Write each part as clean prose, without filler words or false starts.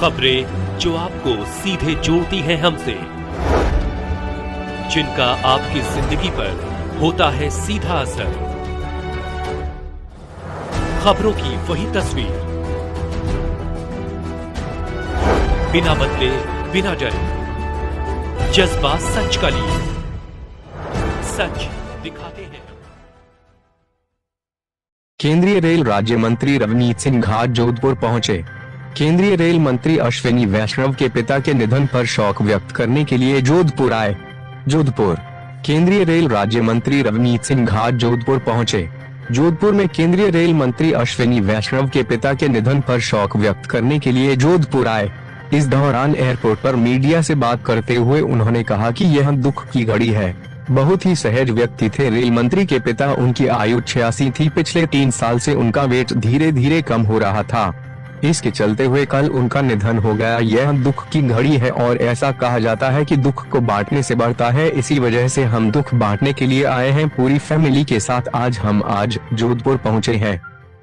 खबरें जो आपको सीधे जोड़ती हैं हमसे, जिनका आपकी जिंदगी पर होता है सीधा असर। खबरों की वही तस्वीर, बिना बदले बिना डरे, जज्बा सच का लिए, सच दिखाते हैं। केंद्रीय रेल राज्य मंत्री रवनीत सिंह घाट जोधपुर पहुंचे। केंद्रीय रेल मंत्री अश्विनी वैष्णव के पिता के निधन पर शोक व्यक्त करने के लिए जोधपुर आए। जोधपुर केंद्रीय रेल राज्य मंत्री रवनीत सिंह घाट जोधपुर पहुंचे। जोधपुर में केंद्रीय रेल मंत्री अश्विनी वैष्णव के पिता के निधन पर शोक व्यक्त करने के लिए जोधपुर आए। इस दौरान एयरपोर्ट पर मीडिया से बात करते हुए उन्होंने कहा कि यह दुख की घड़ी है। बहुत ही सहज व्यक्ति थे रेल मंत्री के पिता। उनकी आयु 86 थी। पिछले 3 साल से उनका वेट धीरे धीरे कम हो रहा था। इसके चलते हुए कल उनका निधन हो गया। यह दुख की घड़ी है और ऐसा कहा जाता है कि दुख को बांटने से बढ़ता है। इसी वजह से हम दुख बांटने के लिए आए हैं पूरी फैमिली के साथ। आज जोधपुर पहुंचे हैं।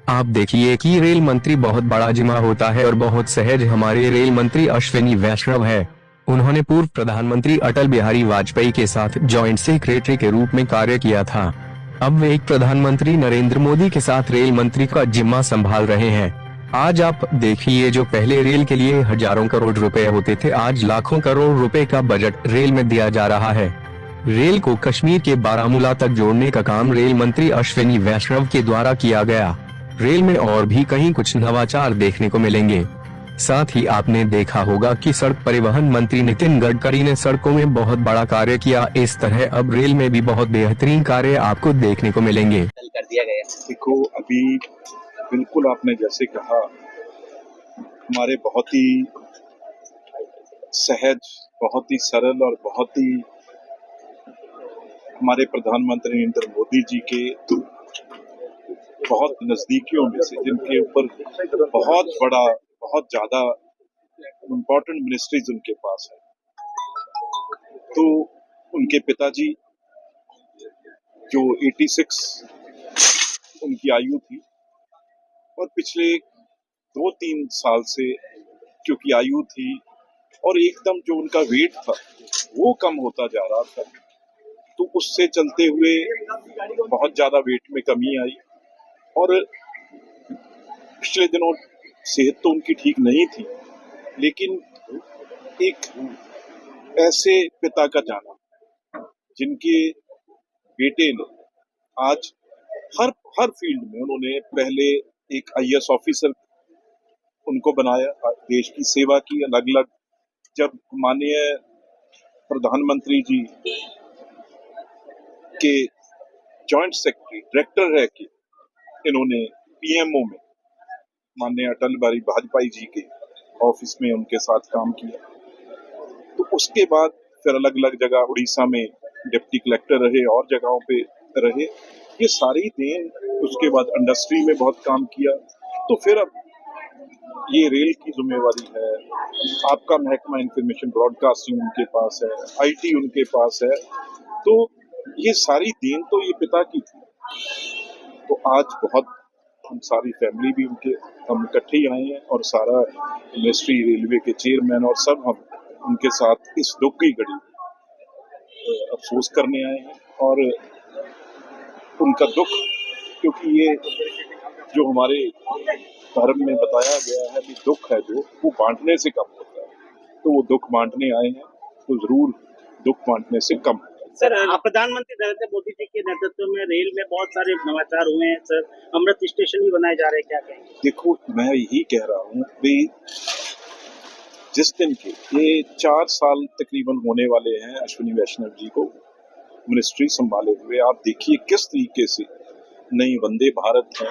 आप देखिए कि रेल मंत्री बहुत बड़ा जिम्मा होता है और बहुत सहज हमारे रेल मंत्री अश्विनी वैष्णव है। उन्होंने पूर्व प्रधानमंत्री अटल बिहारी वाजपेयी के साथ जॉइंट सेक्रेटरी के रूप में कार्य किया था। अब वे एक प्रधानमंत्री नरेंद्र मोदी के साथ रेल मंत्री का जिम्मा संभाल रहे हैं। आज आप देखिए, जो पहले रेल के लिए हजारों करोड़ रुपए होते थे, आज लाखों करोड़ रुपए का बजट रेल में दिया जा रहा है। रेल को कश्मीर के बारामूला तक जोड़ने का काम रेल मंत्री अश्विनी वैष्णव के द्वारा किया गया। रेल में और भी कहीं कुछ नवाचार देखने को मिलेंगे। साथ ही आपने देखा होगा कि सड़क परिवहन मंत्री नितिन गडकरी ने सड़कों में बहुत बड़ा कार्य किया। इस तरह अब रेल में भी बहुत बेहतरीन कार्य आपको देखने को मिलेंगे। कर दिया गया। देखो, अभी बिल्कुल आपने जैसे कहा, हमारे बहुत ही सहज, बहुत ही सरल और बहुत ही हमारे प्रधानमंत्री नरेंद्र मोदी जी के बहुत नजदीकियों में से, जिनके ऊपर बहुत बड़ा, बहुत ज्यादा इम्पोर्टेंट मिनिस्ट्रीज उनके पास है, तो उनके पिताजी जो 86 उनकी आयु थी और पिछले 2-3 साल से क्योंकि आयु थी और एकदम जो उनका वेट था वो कम होता जा रहा था, तो उससे चलते हुए बहुत ज्यादा वेट में कमी आई और पिछले दिनों सेहत तो उनकी ठीक नहीं थी, लेकिन एक ऐसे पिता का जाना जिनके बेटे ने आज हर फील्ड में, उन्होंने पहले एक IAS ऑफिसर उनको बनाया, देश की सेवा की अलग अलग। जब माननीय प्रधानमंत्री जी के जॉइंट सेक्रेटरी डायरेक्टर रह के इन्होंने PMO में माननीय अटल बिहारी वाजपेयी जी के ऑफिस में उनके साथ काम किया, तो उसके बाद फिर अलग अलग जगह उड़ीसा में डिप्टी कलेक्टर रहे और जगहों पे रहे। ये सारी देन, उसके बाद इंडस्ट्री में बहुत काम किया, तो फिर अब ये रेल की जिम्मेवारी है। आपका महकमा इंफॉर्मेशन ब्रॉडकास्टिंग उनके पास है, IT उनके पास है, तो ये सारी देन तो ये पिता की थी। तो आज बहुत हम सारी फैमिली भी हम इकट्ठे ही आए हैं और सारा मिनिस्ट्री, रेलवे के चेयरमैन और सब हम उनके साथ इस दुख की घड़ी अफसोस करने आए हैं और उनका दुख, क्योंकि ये जो हमारे धर्म में बताया गया है कि दुख है जो वो बांटने से कम होता है, तो वो दुख बांटने आए हैं, तो जरूर दुख बांटने से कम। सर, प्रधानमंत्री नरेंद्र मोदी जी के नेतृत्व में रेल में बहुत सारे नवाचार हुए हैं सर, अमृत स्टेशन भी बनाए जा रहे हैं, क्या कहेंगे? देखो, मैं यही कह रहा हूँ कि जिस दिन के ये 4 साल तकरीबन होने वाले हैं अश्विनी वैष्णव जी को मिनिस्ट्री संभाले हुए, आप देखिए किस तरीके से नई वंदे भारत है,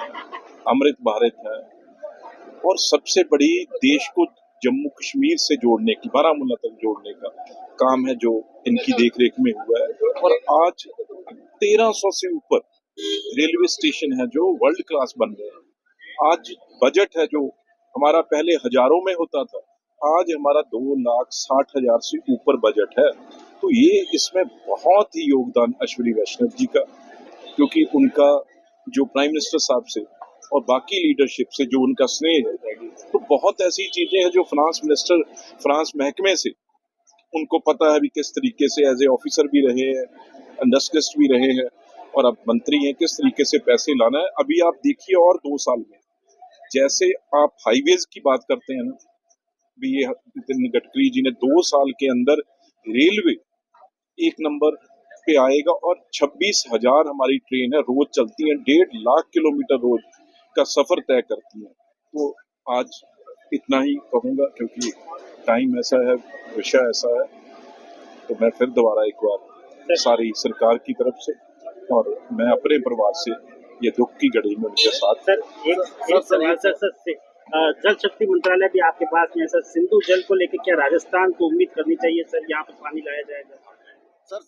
अमृत भारत है और सबसे बड़ी देश को जम्मू कश्मीर से जोड़ने की, बारामूला तक जोड़ने का काम है जो इनकी देखरेख में हुआ है। और आज 1300 से ऊपर रेलवे स्टेशन है जो वर्ल्ड क्लास बन गए हैं। आज बजट है जो हमारा पहले हजारों में होता था, आज हमारा 2,60,000 से ऊपर बजट है। तो ये इसमें बहुत ही योगदान अश्विनी वैष्णव जी का, क्योंकि उनका जो प्राइम मिनिस्टर साहब से और बाकी लीडरशिप से जो उनका स्नेह है, तो बहुत ऐसी चीजें हैं जो फ्रांस महकमे से उनको पता है भी किस तरीके से एज ए ऑफिसर भी रहे हैं, इंडस्ट्रियलिस्ट भी रहे हैं और अब मंत्री हैं, किस तरीके से पैसे लाना है। अभी आप देखिए और 2 साल में जैसे आप हाईवेज की बात करते हैं ना, भी ये नितिन गडकरी जी ने 2 साल के अंदर रेलवे 1 नंबर पे आएगा और 26,000 हमारी ट्रेन है रोज चलती हैं, 1.5 लाख किलोमीटर रोज का सफर तय करती हैं। तो आज इतना ही कहूंगा क्योंकि टाइम ऐसा है, विषय ऐसा है, तो मैं फिर दोबारा एक बार सारी सरकार की तरफ से और मैं अपने परिवार से ये दुख की घड़ी में उनके साथ। सर एक सवाल सर जल शक्ति मंत्रालय भी आपके पास में है सर, सिंधु जल को लेकर क्या राजस्थान को उम्मीद करनी चाहिए सर, यहाँ पर पानी लाया जाएगा? सर